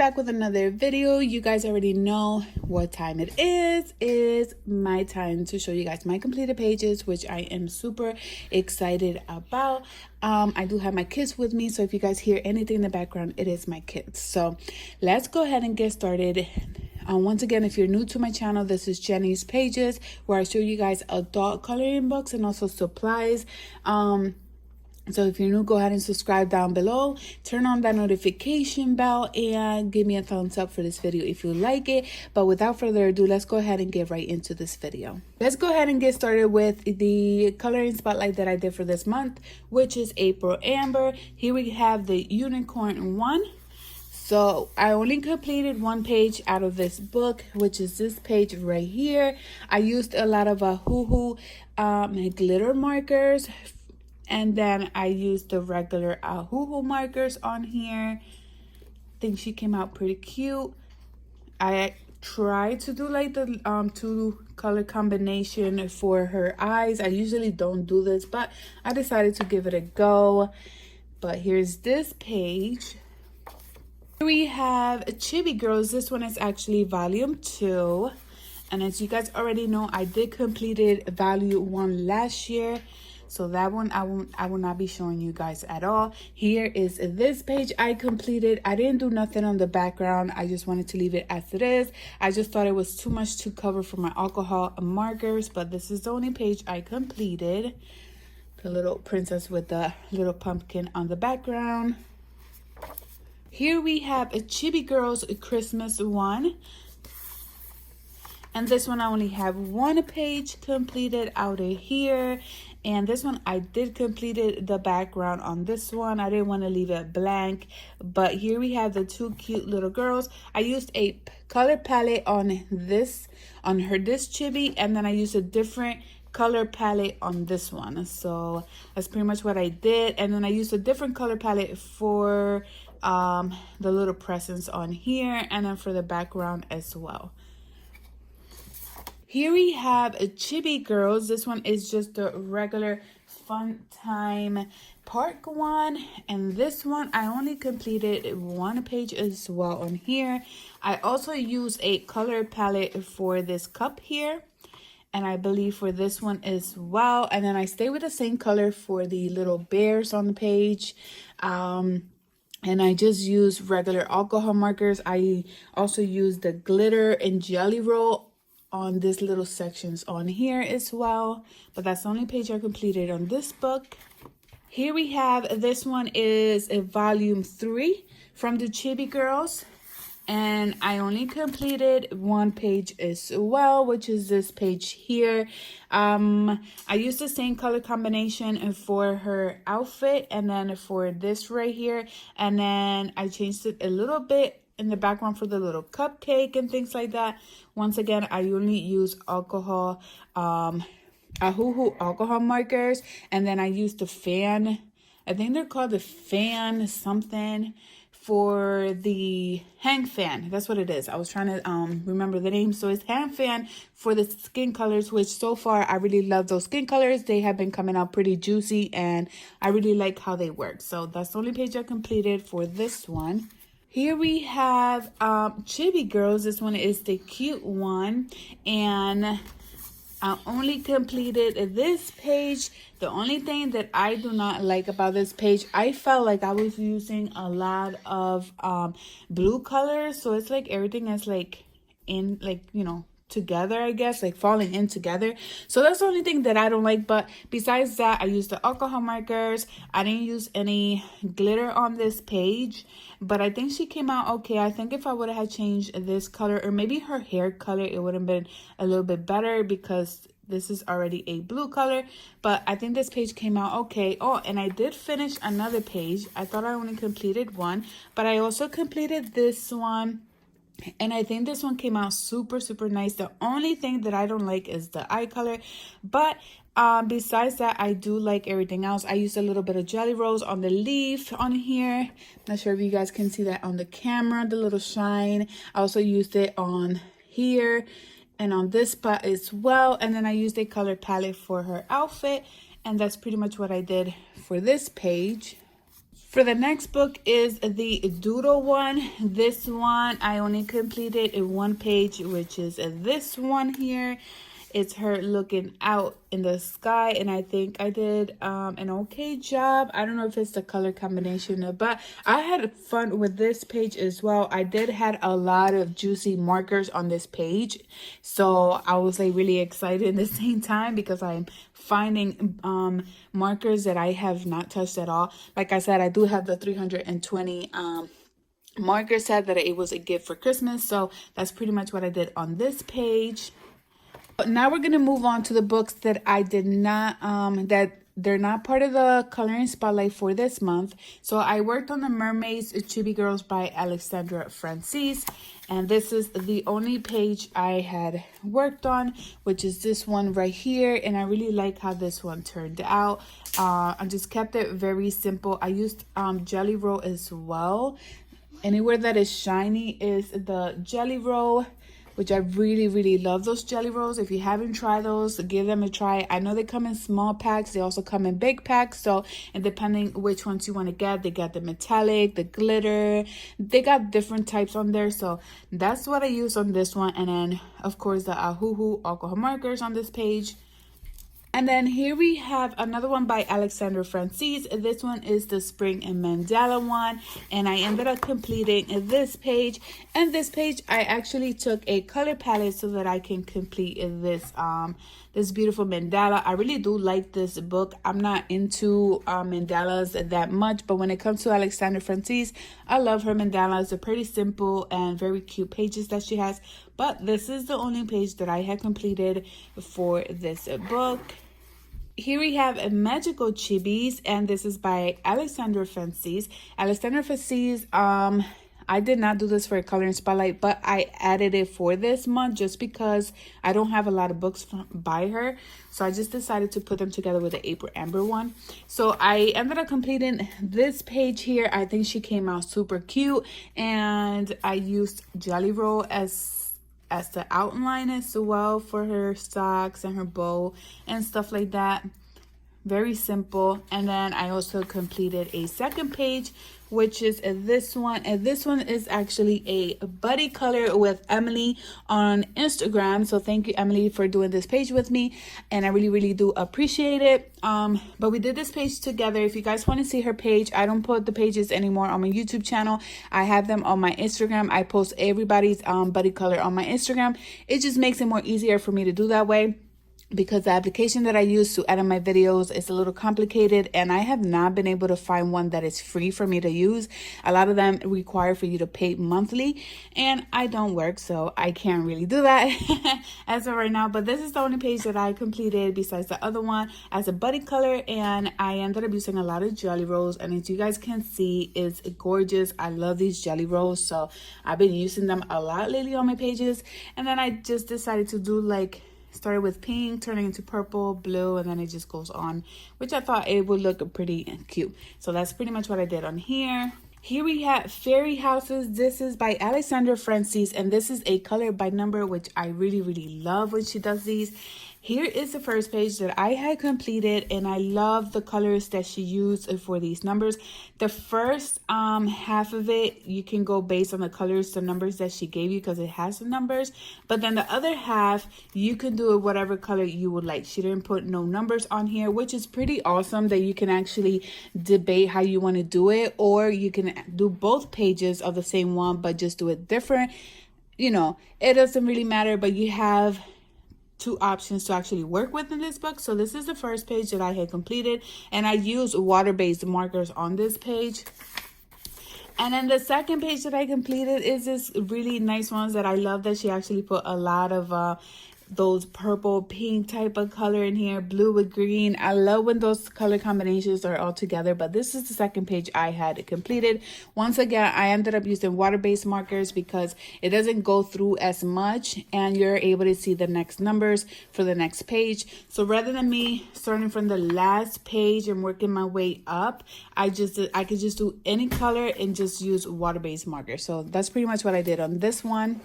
back with another video. You guys already know what time it is. It is my time to show you guys my completed pages, which I am super excited about. I do have my kids with me, so if you guys hear anything in the background, it is my kids. So let's go ahead and get started. Once again, if you're new to my channel, this is Jenny's Pages, where I show you guys adult coloring books and also supplies. So if you're new, go ahead and subscribe down below. Turn on that notification bell and give me a thumbs up for this video if you like it. But without further ado, let's go ahead and get right into this video. Let's go ahead and get started with the coloring spotlight that I did for this month, which is April Amber. Here we have the unicorn one. So I only completed one page out of this book, which is this page right here. I used a lot of Hoo glitter markers. And then I used the regular Hoo markers on here. I think she came out pretty cute. I tried to do like the two color combination for her eyes. I usually don't do this, but I decided to give it a go. But here's this page. Here we have Chibi Girls. This one is actually volume 2. And as you guys already know, I did completed volume 1 last year. So that one I will not be showing you guys at all. Here is this page I completed. I didn't do nothing on the background. I just wanted to leave it as it is. I just thought it was too much to cover for my alcohol markers, but this is the only page I completed. The little princess with the little pumpkin on the background. Here we have a Chibi Girls Christmas one. And this one I only have one page completed out of here. And this one I did completed the background on this one. I didn't want to leave it blank. But here we have the two cute little girls. I used a color palette on this chibi. And then I used a different color palette on this one. So that's pretty much what I did. And then I used a different color palette for the little presents on here. And then for the background as well. Here we have a Chibi Girls. This one is just the regular Fun Time Park one. And this one, I only completed one page as well on here. I also used a color palette for this cup here. And I believe for this one as well. And then I stay with the same color for the little bears on the page. And I just use regular alcohol markers. I also use the glitter and jelly roll on this little sections on here as well. But that's the only page I completed on this book. Here we have, this one is a volume 3 from the Chibi Girls. And I only completed one page as well, which is this page here. I used the same color combination for her outfit and then for this right here. And then I changed it a little bit in the background for the little cupcake and things like that. Once again, I only use alcohol, Hoo alcohol markers. And then I used the fan. I think they're called the fan something. For the hang fan, that's what it is. I was trying to remember the name. So it's hang fan for the skin colors, which so far I really love those skin colors. They have been coming out pretty juicy and I really like how they work. So that's the only page I completed for this one. Here we have Chibi Girls. This one is the cute one. And I only completed this page. The only thing that I do not like about this page, I felt like I was using a lot of blue colors. So it's like everything is like in like, you know, together, I guess, like falling in together. So that's the only thing that I don't like. But besides that, I used the alcohol markers. I didn't use any glitter on this page, but I think she came out okay. I think if I would have changed this color or maybe her hair color, it would have been a little bit better because this is already a blue color. But I think this page came out okay. Oh, and I did finish another page. I thought I only completed one, but I also completed this one. And I think this one came out super nice. The only thing that I don't like is the eye color, but besides that, I do like everything else. I used a little bit of jelly rolls on the leaf on here. Not sure if you guys can see that on the camera, the little shine. I also used it on here and on this spot as well. And then I used a color palette for her outfit, and that's pretty much what I did for this page. For the next book is the Doodle one. This one I only completed in one page, which is this one here. It's her looking out in the sky, and I think I did an okay job. I don't know if it's the color combination, but I had fun with this page as well. I did had a lot of juicy markers on this page, so I was like really excited at the same time because I'm finding markers that I have not touched at all. Like I said, I do have the 320 marker set that it was a gift for Christmas, so that's pretty much what I did on this page. Now we're going to move on to the books that I did not, that they're not part of the coloring spotlight for this month. So I worked on the Mermaids Chibi Girls by Alexandra Francis. And this is the only page I had worked on, which is this one right here. And I really like how this one turned out. I just kept it very simple. I used Jelly Roll as well. Anywhere that is shiny is the Jelly Roll, which I really love those Jelly Rolls. If you haven't tried those, give them a try. I know they come in small packs. They also come in big packs. So, and depending which ones you want to get, they got the metallic, the glitter. They got different types on there. So that's what I use on this one. And then, of course, the Ahuhu alcohol markers on this page. And then here we have another one by Alexandra Francis. This one is the Spring and Mandala one. And I ended up completing this page. And this page, I actually took a color palette so that I can complete this this beautiful mandala. I really do like this book. I'm not into mandalas that much, but when it comes to Alexandra Francis, I love her mandalas. They're pretty simple and very cute pages that she has. But this is the only page that I had completed for this book. Here we have Magical Chibis, and this is by Alexandra Francis. Alexandra Francis, I did not do this for a coloring spotlight, but I added it for this month just because I don't have a lot of books by her. So I just decided to put them together with the April Amber one. So I ended up completing this page here. I think she came out super cute, and I used Jelly Roll as the outline as well for her socks and her bow and stuff like that. Very simple. And then I also completed a second page, which is this one. And this one is actually a buddy color with Emily on Instagram. So thank you, Emily, for doing this page with me. And I really do appreciate it. But we did this page together. If you guys want to see her page, I don't put the pages anymore on my YouTube channel. I have them on my Instagram. I post everybody's buddy color on my Instagram. It just makes it more easier for me to do that way, because the application that I use to edit my videos is a little complicated, and I have not been able to find one that is free for me to use. A lot of them require for you to pay monthly, and I don't work, so I can't really do that as of right now. But this is the only page that I completed besides the other one as a buddy color, and I ended up using a lot of Jelly Rolls, and as you guys can see, it's gorgeous. I love these Jelly Rolls, so I've been using them a lot lately on my pages. And then I just decided to do like, started with pink, turning into purple, blue, and then it just goes on, which I thought it would look pretty cute. So that's pretty much what I did on here. Here we have Fairy Houses. This is by Alexandra Francis, and this is a color by number, which I really love when she does these. Here is the first page that I had completed, and I love the colors that she used for these numbers. The first half of it, you can go based on the colors, the numbers that she gave you, because it has the numbers. But then the other half, you can do it whatever color you would like. She didn't put no numbers on here, which is pretty awesome that you can actually debate how you want to do it, or you can do both pages of the same one, but just do it different. You know, it doesn't really matter, but you have two options to actually work with in this book. So this is the first page that I had completed, and I used water-based markers on this page. And then the second page that I completed is this really nice ones that I love, that she actually put a lot of those purple pink type of color in here, blue with green. I love when those color combinations are all together, but this is the second page I had completed. Once again, I ended up using water-based markers because it doesn't go through as much, and you're able to see the next numbers for the next page. So rather than me starting from the last page and working my way up, I could just do any color and just use water-based markers. So that's pretty much what I did on this one.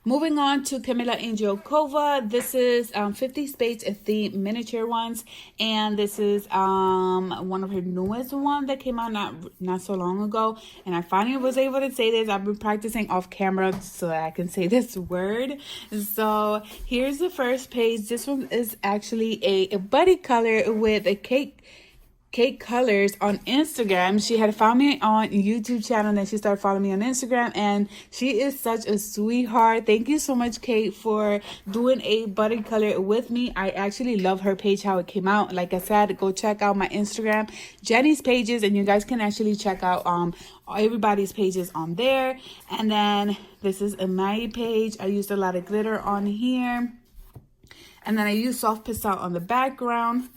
Moving on to Camila Angel Cova. this is 50 Spades the miniature ones, and this is one of her newest one that came out not so long ago, and I finally was able to say this. I've been practicing off camera so that I can say this word. So here's the first page. This one is actually a buddy color with a Cake Colors on Instagram. She had found me on YouTube channel, and then she started following me on Instagram, and she is such a sweetheart. Thank you so much, Kate, for doing a buddy color with me. I actually love her page, how it came out. Like I said, go check out my Instagram, Jenny's pages, and you guys can actually check out everybody's pages on there. And then this is my page. I used a lot of glitter on here, and then I used soft pastel on the background.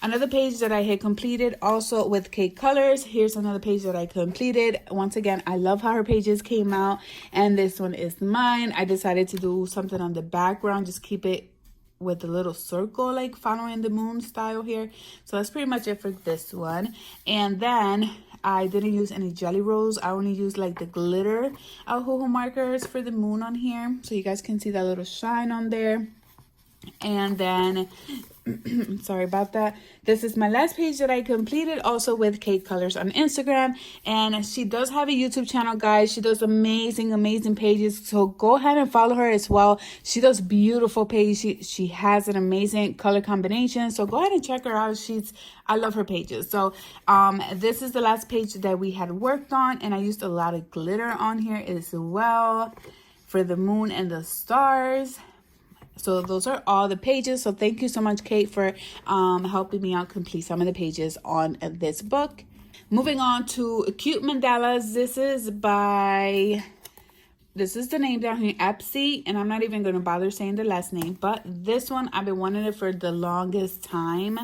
Another page that I had completed also with Cake Colors. Here's another page that I completed. Once again, I love how her pages came out, and this one is mine. I decided to do something on the background, just keep it with a little circle, like following the moon style here. So that's pretty much it for this one. And then I didn't use any jelly rolls. I only used like the glitter Oahu markers for the moon on here, so you guys can see that little shine on there. And then sorry about that, this is my last page that I completed also with Cake Colors on Instagram, and she does have a YouTube channel, guys. She does amazing pages, so go ahead and follow her as well. She does beautiful pages. She has an amazing color combination, so go ahead and check her out. I love her pages. So this is the last page that we had worked on, and I used a lot of glitter on here as well for the moon and the stars. So those are all the pages. So thank you so much, Kate, for helping me out complete some of the pages on this book. Moving on to Cute Mandalas. This is the name down here, Epsi, and I'm not even going to bother saying the last name, but this one, I've been wanting it for the longest time.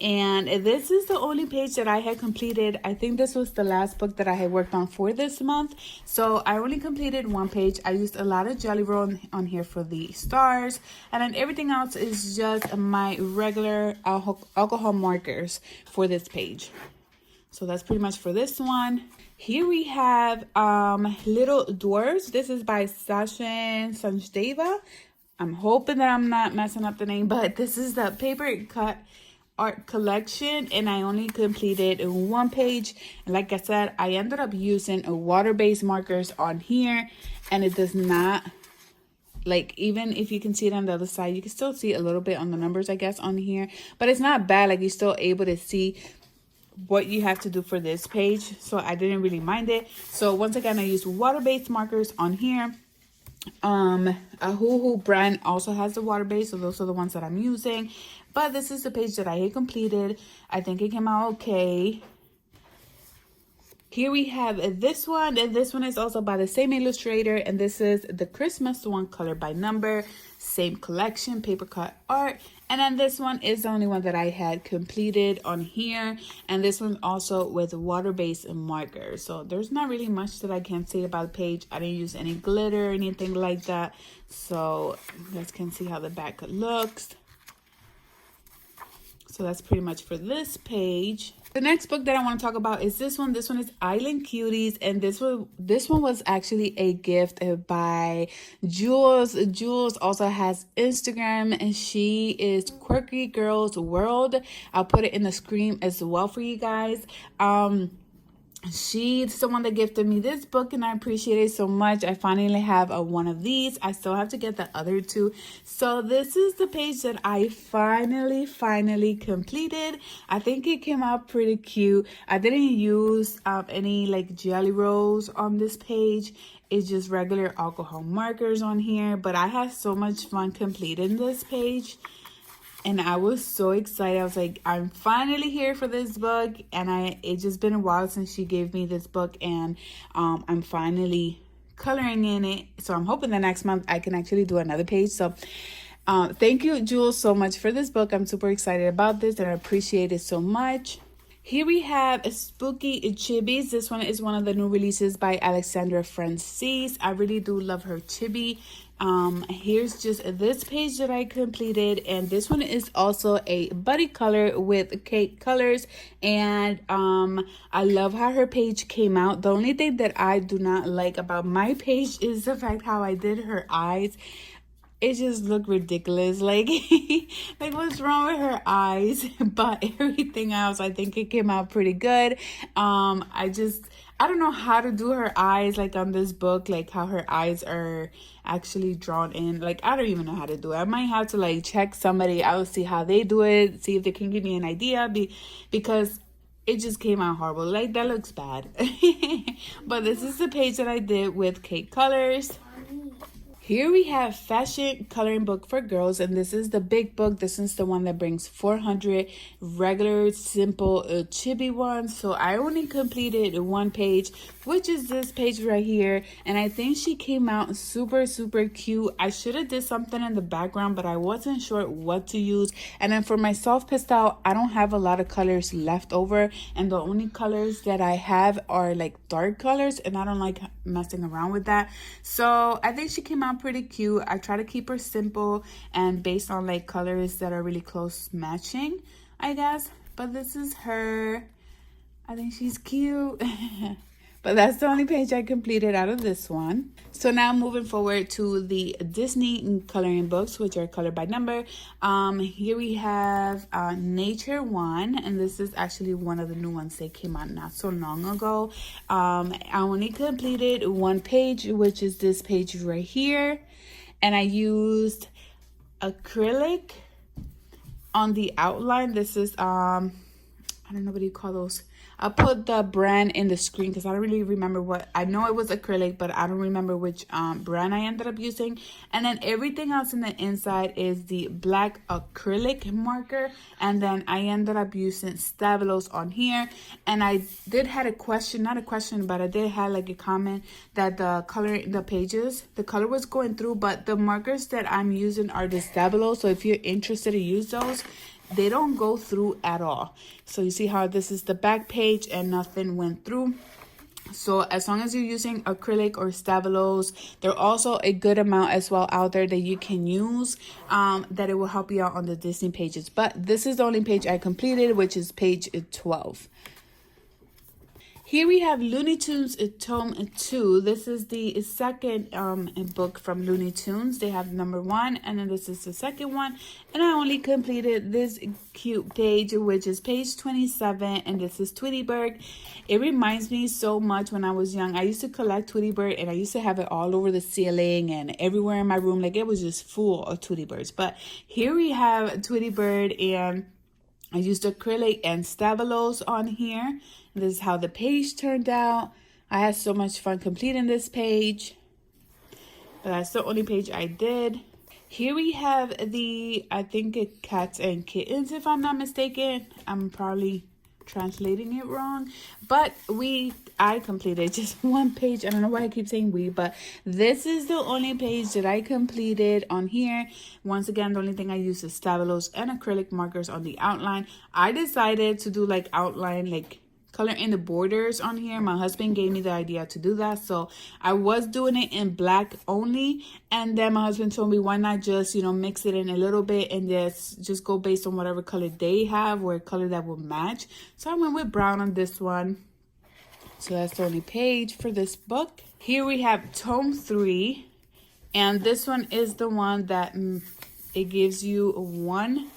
And this is the only page that I had completed. I think this was the last book that I had worked on for this month. So I only completed one page. I used a lot of jelly roll on here for the stars. And then everything else is just my regular alcohol markers for this page. So that's pretty much for this one. Here we have Little Dwarfs. This is by Sasha Sanchdeva. I'm hoping that I'm not messing up the name, but this is the paper cut art collection, and I only completed one page. And like I said, I ended up using water-based markers on here, and it does not, like, even if you can see it on the other side, you can still see a little bit on the numbers, I guess, on here, but it's not bad. Like, you're still able to see what you have to do for this page, so I didn't really mind it. So once again, I used water-based markers on here. Oahu brand also has the water-based, so those are the ones that I'm using. But this is the page that I had completed. I think it came out okay. Here we have this one, and this one is also by the same illustrator, and this is the Christmas one, color by number, same collection, paper cut art. And then this one is the only one that I had completed on here, and this one also with water-based markers. So there's not really much that I can say about the page. I didn't use any glitter or anything like that, so you guys can see how the back looks. So that's pretty much for this page. The next book that I want to talk about is this one. This one is Island Cuties, and this one was actually a gift by Jules. Jules also has Instagram, and she is Quirky Girls World. I'll put it in the screen as well for you guys. She's the one that gifted me this book, and I appreciate it so much. I finally have one of these. I still have to get the other two. So this is the page that I finally completed. I think it came out pretty cute. I didn't use any like jelly rolls on this page. It's just regular alcohol markers on here, but I had so much fun completing this page. And I was so excited. I was like, I'm finally here for this book. And it's just been a while since she gave me this book. And I'm finally coloring in it. So I'm hoping the next month I can actually do another page. So thank you, Jules, so much for this book. I'm super excited about this, and I appreciate it so much. Here we have Spooky Chibis. This one is one of the new releases by Alexandra Francis. I really do love her chibi. Here's just this page that I completed, and this one is also a buddy color with Cake Colors, and I love how her page came out. The only thing that I do not like about my page is the fact how I did her eyes. it just looked ridiculous. Like, like what's wrong with her eyes? But everything else, I think it came out pretty good. I don't know how to do her eyes like on this book, like how her eyes are actually drawn in. Like, I don't even know how to do it. I might have to like check somebody else, see how they do it, see if they can give me an idea. Because it just came out horrible. Like, that looks bad. But this is the page that I did with Cake Colors. Here we have Fashion Coloring Book for Girls, and this is the big book. This is the one that brings 400 regular, simple, chibi ones. So I only completed one page, which is this page right here. And I think she came out super, super cute. I should have did something in the background, but I wasn't sure what to use. And then for my soft pastel, I don't have a lot of colors left over. And the only colors that I have are like dark colors, and I don't like messing around with that. So I think she came out pretty cute. I try to keep her simple and based on like colors that are really close matching, I guess. But this is her. I think she's cute. But that's the only page I completed out of this one. So now moving forward to the Disney coloring books, which are colored by number. Here we have Nature One, and this is actually one of the new ones that came out not so long ago. I only completed one page, which is this page right here. And I used acrylic on the outline. This is, I don't know what you call those. I'll put the brand in the screen because I don't really remember what. I know it was acrylic, but I don't remember which brand I ended up using. And then everything else in the inside is the black acrylic marker. And then I ended up using Stabilos on here. And I did had a question, not a question, but I did have like a comment that the color, the pages, the color was going through. But the markers that I'm using are the Stabilos. So if you're interested to use those, they don't go through at all. So you see how this is the back page and nothing went through. So as long as you're using acrylic or Stabilos, there are also a good amount as well out there that you can use that it will help you out on the Disney pages. But this is the only page I completed, which is page 12. Here we have Looney Tunes Tome 2. This is the second book from Looney Tunes. They have number 1, and then this is the second one. And I only completed this cute page, which is page 27, and this is Tweety Bird. It reminds me so much when I was young. I used to collect Tweety Bird, and I used to have it all over the ceiling and everywhere in my room. Like, it was just full of Tweety Birds. But here we have Tweety Bird, and I used acrylic and Stabilos on here. This is how the page turned out. I had so much fun completing this page. But that's the only page I did. Here we have the, I think it's Cats and Kittens, if I'm not mistaken. I'm probably translating it wrong. But I completed just one page. I don't know why I keep saying we, but this is the only page that I completed on here. Once again, the only thing I used is Stabilos and acrylic markers on the outline. I decided to do like outline, like color in the borders on here. My husband gave me the idea to do that, so I was doing it in black only, and then my husband told me why not just, you know, mix it in a little bit and just go based on whatever color they have or a color that will match. So I went with brown on this one. So that's the only page for this book. Here we have Tome 3, and this one is the one that it gives you one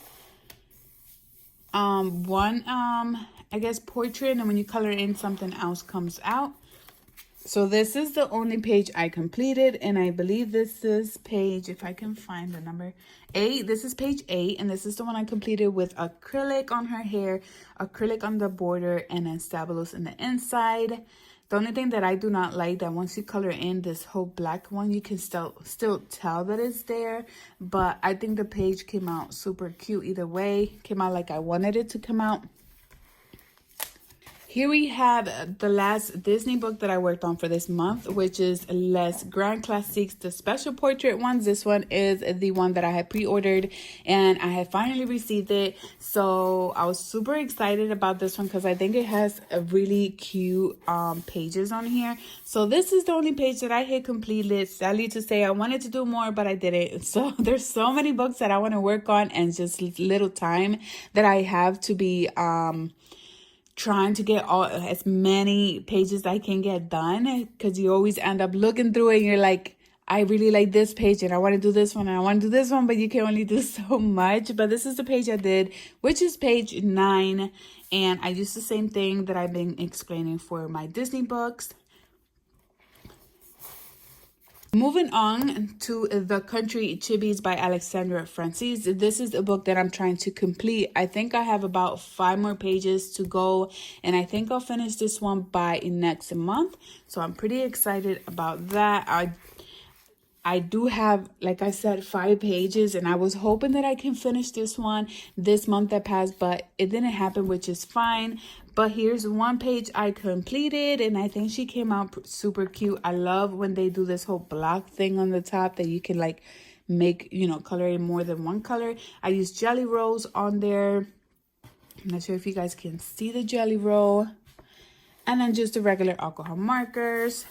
I guess portrait, and when you color in, something else comes out. So this is the only page I completed, and I believe this is page, if I can find the number, 8. This is page 8, and this is the one I completed with acrylic on her hair, acrylic on the border, and then Stabilos in the inside. The only thing that I do not like, that once you color in this whole black one, you can still tell that it's there. But I think the page came out super cute either way. Came out like I wanted it to come out. Here we have the last Disney book that I worked on for this month, which is Les Grand Classiques, the special portrait ones. This one is the one that I had pre-ordered, and I had finally received it. So I was super excited about this one because I think it has a really cute pages on here. So this is the only page that I had completed. Sadly to say, I wanted to do more, but I didn't. So there's so many books that I want to work on, and just little time that I have to be trying to get as many pages I can get done, because you always end up looking through it and you're like, I really like this page and I want to do this one and I want to do this one, but you can only do so much. But this is the page I did, which is page 9. And I used the same thing that I've been explaining for my Disney books. Moving on to The Country Chibis by Alexandra Francis. This is a book that I'm trying to complete. I think I have about 5 more pages to go, and I think I'll finish this one by next month. So I'm pretty excited about that. I do have, like I said, 5 pages, and I was hoping that I can finish this one this month that passed, but it didn't happen, which is fine. But here's one page I completed, and I think she came out super cute. I love when they do this whole block thing on the top that you can like make, you know, color in more than one color. I used Jelly Rolls on there. I'm not sure if you guys can see the Jelly Roll. And then just the regular alcohol markers.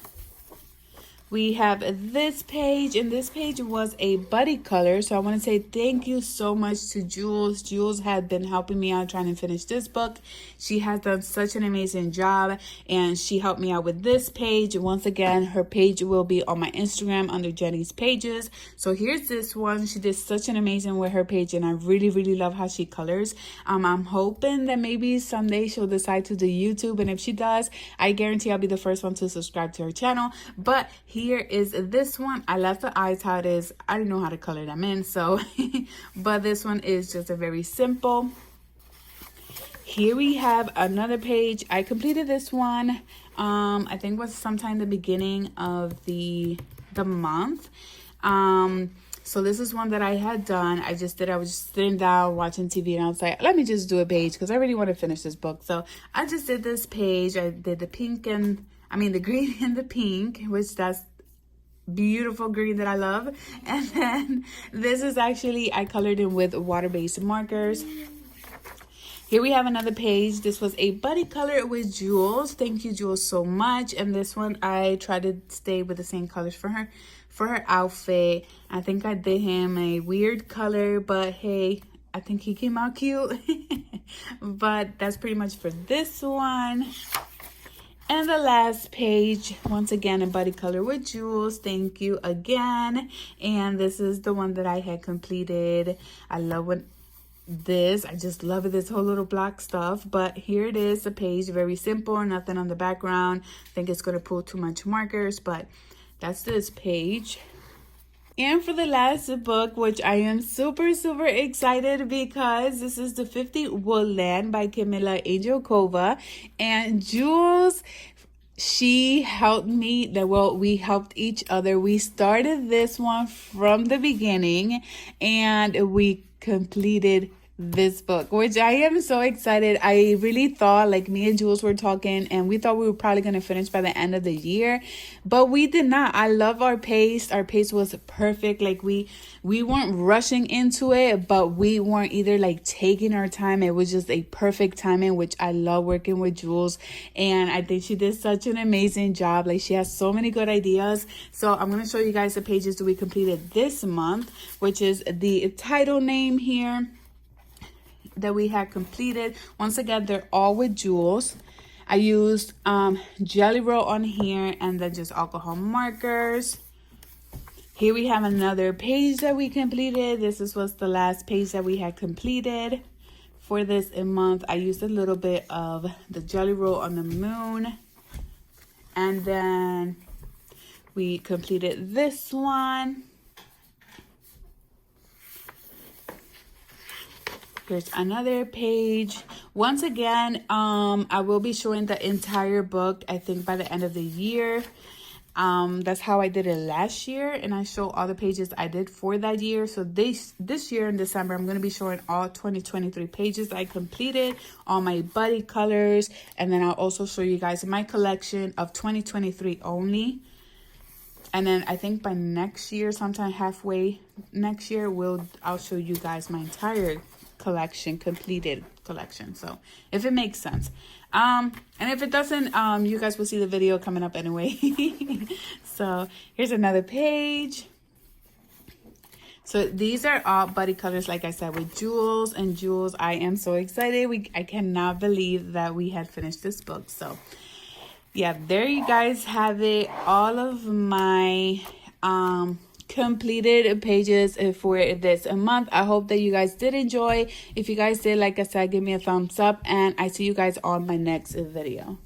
We have this page, and this page was a buddy color. So I want to say thank you so much to Jules. Jules had been helping me out trying to finish this book. She has done such an amazing job, and she helped me out with this page. Once again, her page will be on my Instagram under Jenny's pages. So here's this one. She did such an amazing with her page, and I really, really love how she colors. I'm hoping that maybe someday she'll decide to do YouTube, and if she does, I guarantee I'll be the first one to subscribe to her channel. But here is this one. I left the eyes how it is. I didn't know how to color them in, so but this one is just a very simple. Here we have another page. I completed this one. I think it was sometime the beginning of the month. So this is one that I had done. I was just sitting down watching TV, and I was like, let me just do a page because I really want to finish this book. So I just did this page. I did the the green and the pink, which that's beautiful green that I love. And then this is actually, I colored in with water-based markers. Here we have another page. This was a buddy color with Jules. Thank you, Jules, so much. And this one, I tried to stay with the same colors for her outfit. I think I did him a weird color, but hey, I think he came out cute. But that's pretty much for this one. And the last page, once again, a buddy color with Jules. Thank you again. And this is the one that I had completed. I love I just love it, this whole little block stuff. But here it is, the page, very simple, nothing on the background. I think it's going to pull too much markers, but that's this page. And for the last book, which I am super, super excited because this is The 50 Woodland by Camila Angelkova. And Jules, she helped me, we helped each other. We started this one from the beginning, and we completed this book, which I am so excited. I really thought, like, me and Jules were talking, and we thought we were probably going to finish by the end of the year, but we did not. I love our pace. Our pace was perfect. Like, we weren't rushing into it, but we weren't either like taking our time. It was just a perfect timing, which I love working with Jules, and I think she did such an amazing job. Like, she has so many good ideas. So I'm going to show you guys the pages that we completed this month, which is the title name here that we had completed. Once again, they're all with Jules. I used Jelly Roll on here, and then just alcohol markers. Here we have another page that we completed. This was the last page that we had completed for this month. I used a little bit of the Jelly Roll on the moon, and then we completed this one. Here's another page. Once again, I will be showing the entire book, I think, by the end of the year. That's how I did it last year, and I show all the pages I did for that year. So this year in December, I'm going to be showing all 2023 pages I completed, all my buddy colors, and then I'll also show you guys my collection of 2023 only. And then I think by next year, sometime halfway next year, I'll show you guys my entire completed collection. So if it makes sense, and if it doesn't, you guys will see the video coming up anyway. So here's another page. So these are all buddy colors, like I said, with Jules. And Jules, I am so excited. I cannot believe that we had finished this book. So yeah, there you guys have it. All of my completed pages for this month. I hope that you guys did enjoy. If you guys did, like I said, give me a thumbs up, and I see you guys on my next video.